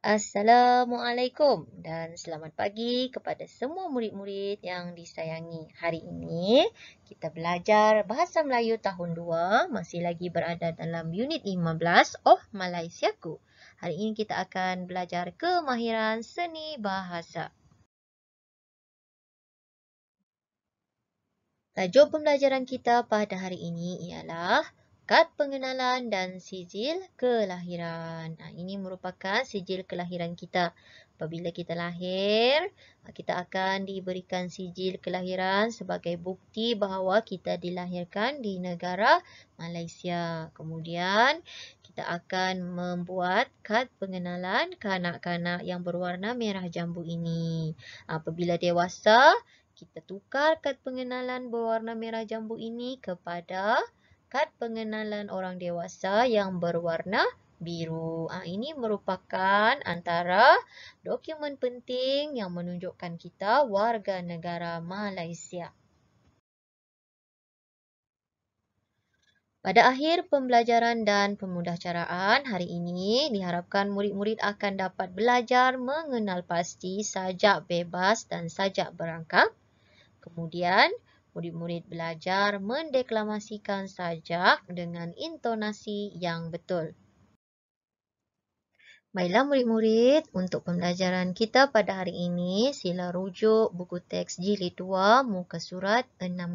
Assalamualaikum dan selamat pagi kepada semua murid-murid yang disayangi. Hari ini kita belajar Bahasa Melayu tahun 2, masih lagi berada dalam unit 15, Oh Malaysiaku. Hari ini kita akan belajar kemahiran seni bahasa. Tajuk pembelajaran kita pada hari ini ialah kad pengenalan dan sijil kelahiran. Ini merupakan sijil kelahiran kita. Apabila kita lahir, kita akan diberikan sijil kelahiran sebagai bukti bahawa kita dilahirkan di negara Malaysia. Kemudian, kita akan membuat kad pengenalan kanak-kanak yang berwarna merah jambu ini. Apabila dewasa, kita tukar kad pengenalan berwarna merah jambu ini kepada kad pengenalan orang dewasa yang berwarna biru. Ini merupakan antara dokumen penting yang menunjukkan kita warga negara Malaysia. Pada akhir pembelajaran dan pemudahcaraan hari ini, diharapkan murid-murid akan dapat belajar mengenal pasti sajak bebas dan sajak berangkap. Kemudian, murid-murid belajar mendeklamasikan sajak dengan intonasi yang betul. Baiklah murid-murid, untuk pembelajaran kita pada hari ini, sila rujuk buku teks jilid 2 muka surat 16.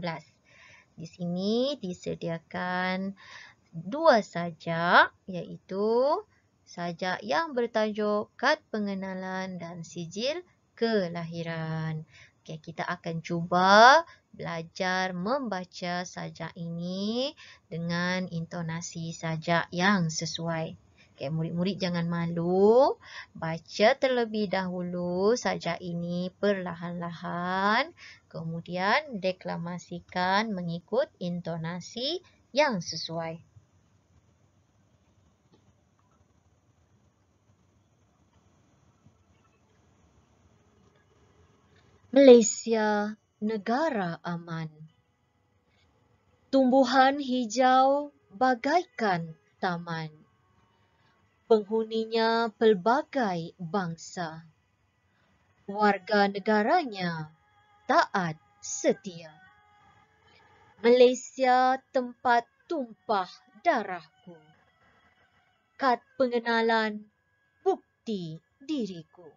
Di sini disediakan dua sajak, iaitu sajak yang bertajuk kad pengenalan dan sijil kelahiran. Kita akan cuba belajar membaca sajak ini dengan intonasi sajak yang sesuai. Murid-murid jangan malu, baca terlebih dahulu sajak ini perlahan-lahan, kemudian deklamasikan mengikut intonasi yang sesuai. Malaysia, negara aman. Tumbuhan hijau bagaikan taman. Penghuninya pelbagai bangsa. Warga negaranya taat setia. Malaysia tempat tumpah darahku. Kad pengenalan bukti diriku.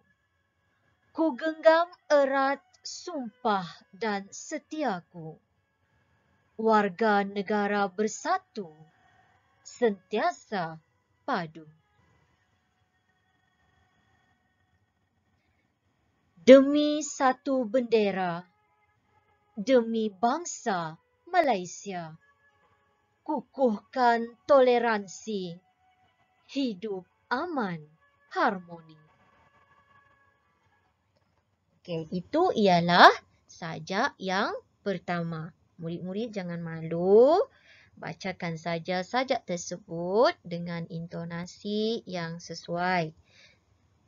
Ku genggam erat sumpah dan setiaku. Warga negara bersatu, sentiasa padu. Demi satu bendera, demi bangsa Malaysia, kukuhkan toleransi, hidup aman, harmoni. Itu ialah sajak yang pertama. Murid-murid jangan malu, bacakan saja sajak tersebut dengan intonasi yang sesuai.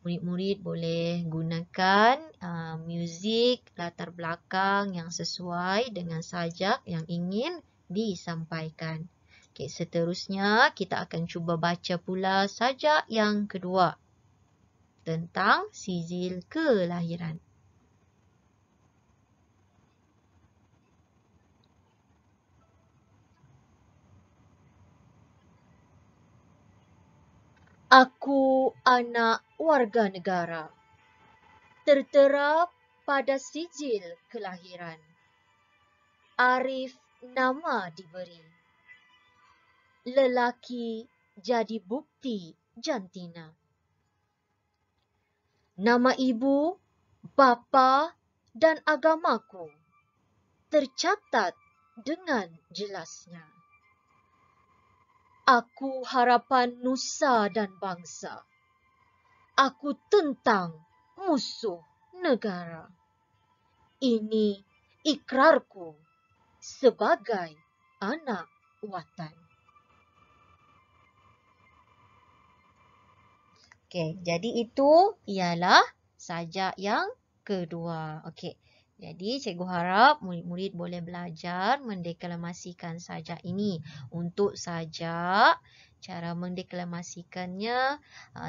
Murid-murid boleh gunakan muzik latar belakang yang sesuai dengan sajak yang ingin disampaikan. Seterusnya kita akan cuba baca pula sajak yang kedua tentang sijil kelahiran. Aku anak warga negara. Tertera pada sijil kelahiran. Arif nama diberi. Lelaki jadi bukti jantina. Nama ibu, bapa dan agamaku tercatat dengan jelasnya. Aku harapan nusa dan bangsa. Aku tentang musuh negara. Ini ikrarku sebagai anak watan. Jadi itu ialah sajak yang kedua. Jadi, cikgu harap murid-murid boleh belajar mendeklamasikan sajak ini. Untuk sajak, cara mendeklamasikannya,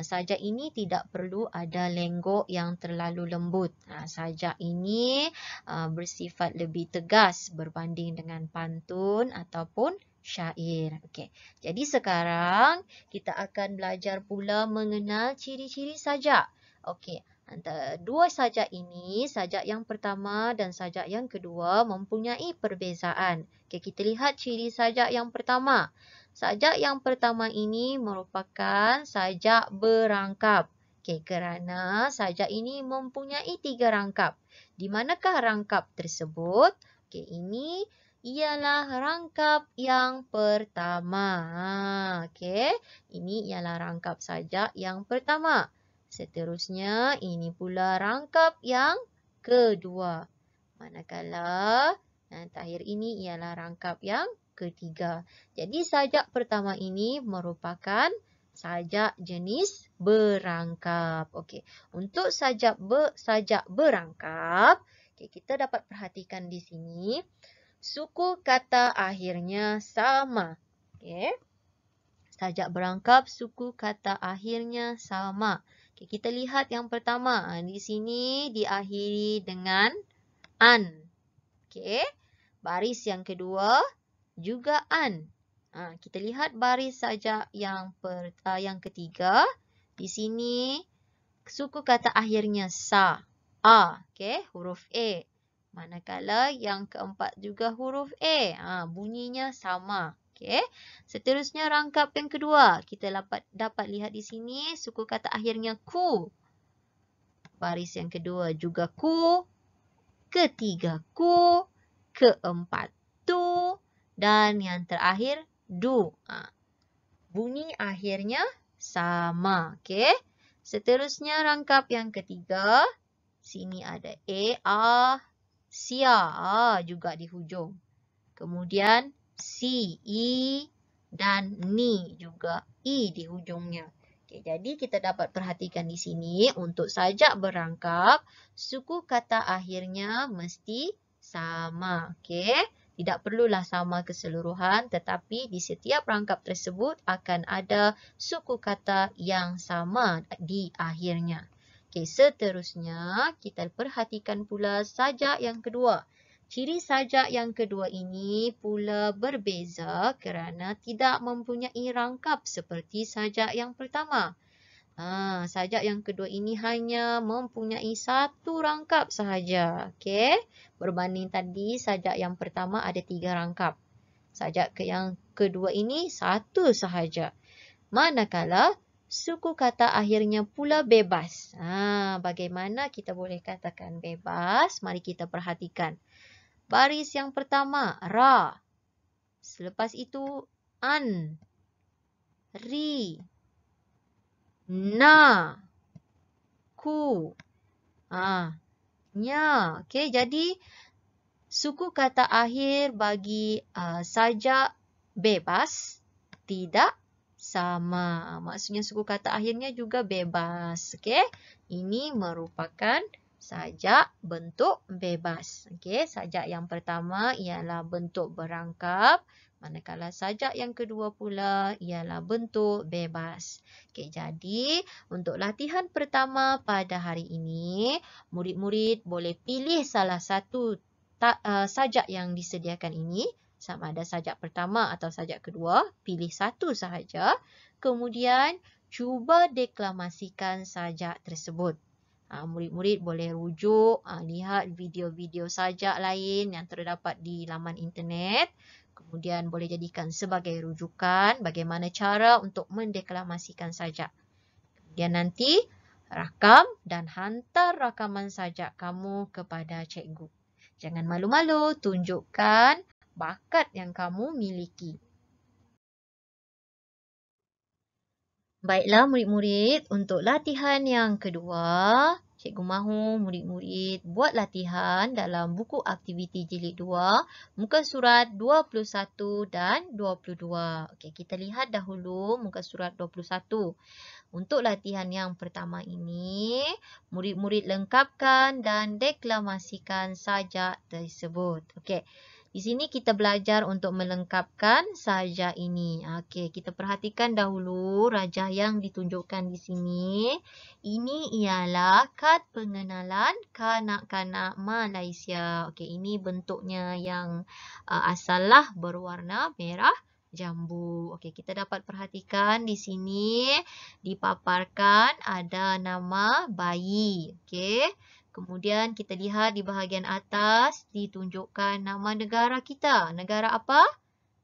sajak ini tidak perlu ada lenggok yang terlalu lembut. Sajak ini bersifat lebih tegas berbanding dengan pantun ataupun syair. Okey. Jadi sekarang kita akan belajar pula mengenal ciri-ciri sajak. Okey. Antara dua sajak ini, sajak yang pertama dan sajak yang kedua mempunyai perbezaan. Okay, kita lihat ciri sajak yang pertama. Sajak yang pertama ini merupakan sajak berangkap. Okay, kerana sajak ini mempunyai 3 rangkap. Di manakah rangkap tersebut? Okay, ini ialah rangkap yang pertama. Okay, ini ialah rangkap sajak yang pertama. Seterusnya, ini pula rangkap yang kedua. Manakala yang terakhir ini ialah rangkap yang ketiga. Jadi, sajak pertama ini merupakan sajak jenis berangkap. Okey, untuk sajak berangkap, kita dapat perhatikan di sini, suku kata akhirnya sama. Okey. Sajak berangkap, suku kata akhirnya sama. Okay, kita lihat yang pertama. Di sini diakhiri dengan an. Okay. Baris yang kedua juga an. Kita lihat baris sajak yang ketiga. Di sini suku kata akhirnya sa. A. Okay. Huruf A. Manakala yang keempat juga huruf A. Bunyinya sama. Okay. Seterusnya rangkap yang kedua. Kita dapat lihat di sini suku kata akhirnya ku. Baris yang kedua juga ku. Ketiga ku. Keempat tu. Dan yang terakhir du. Bunyi akhirnya sama. Okay. Seterusnya rangkap yang ketiga. Sini ada a, sia juga di hujung. Kemudian si, i, dan ni juga i di hujungnya. Okay, jadi kita dapat perhatikan di sini untuk sajak berangkap, suku kata akhirnya mesti sama. Okay? Tidak perlulah sama keseluruhan, tetapi di setiap rangkap tersebut akan ada suku kata yang sama di akhirnya. Okay, seterusnya kita perhatikan pula sajak yang kedua. Ciri sajak yang kedua ini pula berbeza kerana tidak mempunyai rangkap seperti sajak yang pertama. Sajak yang kedua ini hanya mempunyai satu rangkap sahaja. Okay? Berbanding tadi, sajak yang pertama ada 3 rangkap. Sajak yang kedua ini satu sahaja. Manakala suku kata akhirnya pula bebas. Bagaimana kita boleh katakan bebas? Mari kita perhatikan. Baris yang pertama, ra. Selepas itu, an, ri, na, ku, nya. Okey, jadi suku kata akhir bagi sajak bebas tidak sama. Maksudnya suku kata akhirnya juga bebas. Okey, ini merupakan sajak bentuk bebas. Okey, sajak yang pertama ialah bentuk berangkap, manakala sajak yang kedua pula ialah bentuk bebas. Okey, jadi untuk latihan pertama pada hari ini, murid-murid boleh pilih salah satu sajak yang disediakan ini, sama ada sajak pertama atau sajak kedua, pilih satu sahaja. Kemudian cuba deklamasikan sajak tersebut. Murid-murid boleh rujuk, lihat video-video sajak lain yang terdapat di laman internet. Kemudian boleh jadikan sebagai rujukan bagaimana cara untuk mendeklamasikan sajak. Kemudian nanti rakam dan hantar rakaman sajak kamu kepada cikgu. Jangan malu-malu, tunjukkan bakat yang kamu miliki. Baiklah murid-murid, untuk latihan yang kedua, Cikgu mahu murid-murid buat latihan dalam buku aktiviti jilid 2, muka surat 21 dan 22. Okey, kita lihat dahulu muka surat 21. Untuk latihan yang pertama ini, murid-murid lengkapkan dan deklamasikan sajak tersebut. Okey. Di sini kita belajar untuk melengkapkan sajak ini. Okey, kita perhatikan dahulu rajah yang ditunjukkan di sini. Ini ialah kad pengenalan kanak-kanak Malaysia. Okey, ini bentuknya yang asallah berwarna merah jambu. Okey, kita dapat perhatikan di sini dipaparkan ada nama bayi. Okey. Kemudian kita lihat di bahagian atas ditunjukkan nama negara kita. Negara apa?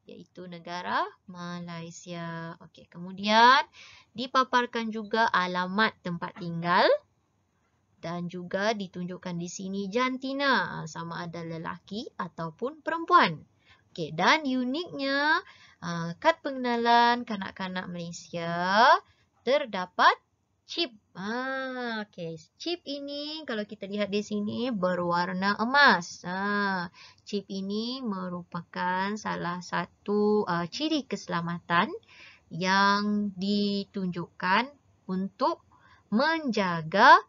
Iaitu negara Malaysia. Okey, kemudian dipaparkan juga alamat tempat tinggal dan juga ditunjukkan di sini jantina, sama ada lelaki ataupun perempuan. Okey, dan uniknya kad pengenalan kanak-kanak Malaysia terdapat chip. Okey, chip ini kalau kita lihat di sini berwarna emas. Chip ini merupakan salah satu ciri keselamatan yang ditunjukkan untuk menjaga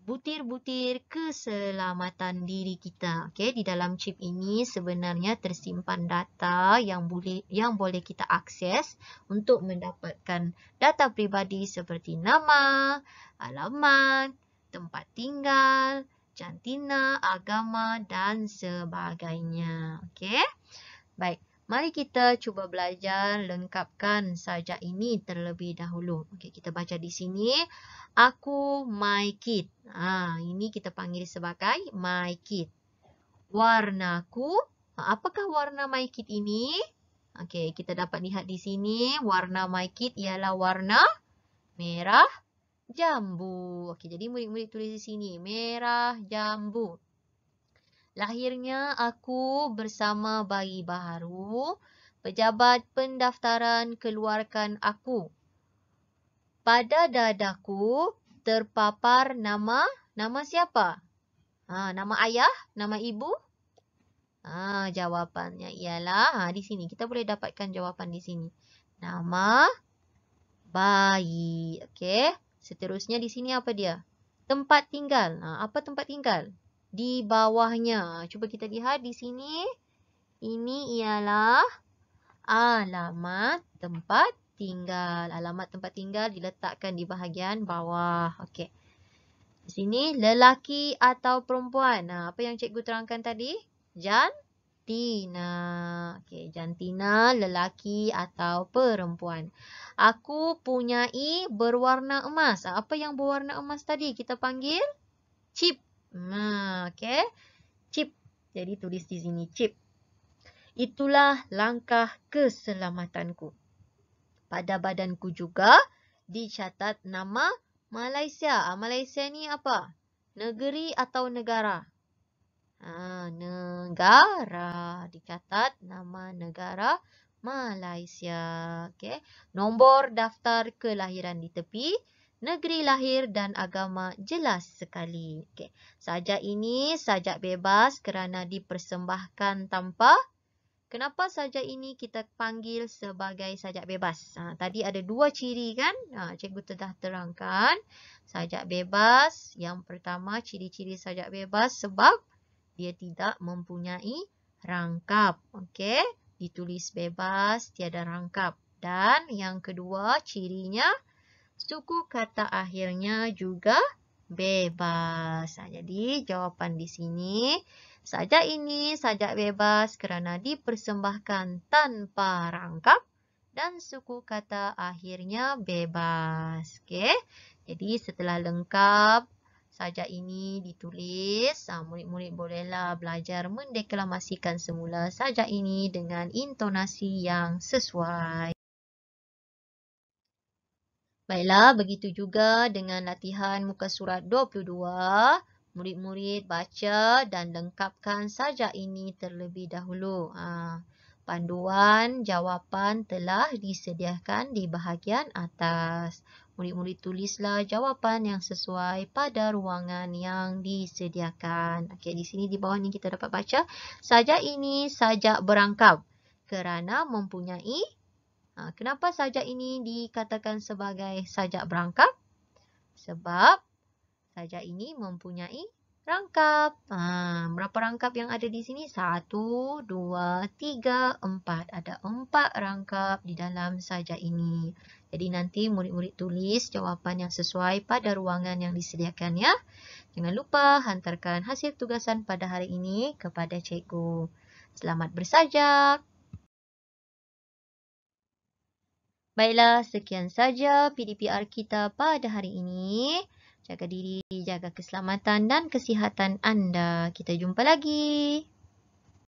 butir-butir keselamatan diri kita. Okey, di dalam chip ini sebenarnya tersimpan data yang boleh kita akses untuk mendapatkan data peribadi seperti nama, alamat, tempat tinggal, jantina, agama dan sebagainya. Okey. Baik, mari kita cuba belajar lengkapkan sajak ini terlebih dahulu. Okey, kita baca di sini. Aku my kid. Ini kita panggil sebagai my kid. Warnaku. Apakah warna my kid ini? Okey, kita dapat lihat di sini. Warna my kid ialah warna merah jambu. Okey, jadi murid-murid tulis di sini. Merah jambu. Lahirnya aku bersama bayi baharu. Pejabat pendaftaran keluarkan aku. Pada dadaku terpapar nama siapa? Nama ayah? Nama ibu? Jawapannya ialah, di sini kita boleh dapatkan jawapan di sini. Nama bayi. Okey. Seterusnya di sini apa dia? Tempat tinggal. Apa tempat tinggal? Di bawahnya. Cuba kita lihat di sini. Ini ialah alamat tempat tinggal. Alamat tempat tinggal diletakkan di bahagian bawah. Okey. Di sini lelaki atau perempuan. Apa yang cikgu terangkan tadi? Jantina. Okey, jantina, lelaki atau perempuan. Aku punyai berwarna emas. Apa yang berwarna emas tadi? Kita panggil chip. Okey. Chip. Jadi tulis di sini chip. Itulah langkah keselamatanku. Pada badanku juga dicatat nama Malaysia. Malaysia ni apa? Negeri atau negara? Negara. Dicatat nama negara Malaysia. Okay. Nombor daftar kelahiran di tepi. Negeri lahir dan agama jelas sekali. Okay. Sajak ini sajak bebas kerana dipersembahkan tanpa. Kenapa sajak ini kita panggil sebagai sajak bebas? Tadi ada dua ciri kan? Cikgu telah terangkan. Sajak bebas. Yang pertama ciri-ciri sajak bebas sebab dia tidak mempunyai rangkap. Okey? Ditulis bebas, tiada rangkap. Dan yang kedua cirinya suku kata akhirnya juga bebas. Jadi jawapan di sini. Sajak ini sajak bebas kerana dipersembahkan tanpa rangkap dan suku kata akhirnya bebas. Okey. Jadi setelah lengkap sajak ini ditulis, murid-murid bolehlah belajar mendeklamasikan semula sajak ini dengan intonasi yang sesuai. Baiklah, begitu juga dengan latihan muka surat 22. Murid-murid baca dan lengkapkan sajak ini terlebih dahulu. Panduan jawapan telah disediakan di bahagian atas. Murid-murid tulislah jawapan yang sesuai pada ruangan yang disediakan. Okey, di sini di bawah ni kita dapat baca, sajak ini sajak berangkap kerana mempunyai. Kenapa sajak ini dikatakan sebagai sajak berangkap? Sebab sajak ini mempunyai rangkap. Berapa rangkap yang ada di sini? 1, 2, 3, 4. Ada 4 rangkap di dalam sajak ini. Jadi nanti murid-murid tulis jawapan yang sesuai pada ruangan yang disediakan ya. Jangan lupa hantarkan hasil tugasan pada hari ini kepada cikgu. Selamat bersajak. Baiklah, sekian saja PDPR kita pada hari ini. Jaga diri, jaga keselamatan dan kesihatan anda. Kita jumpa lagi.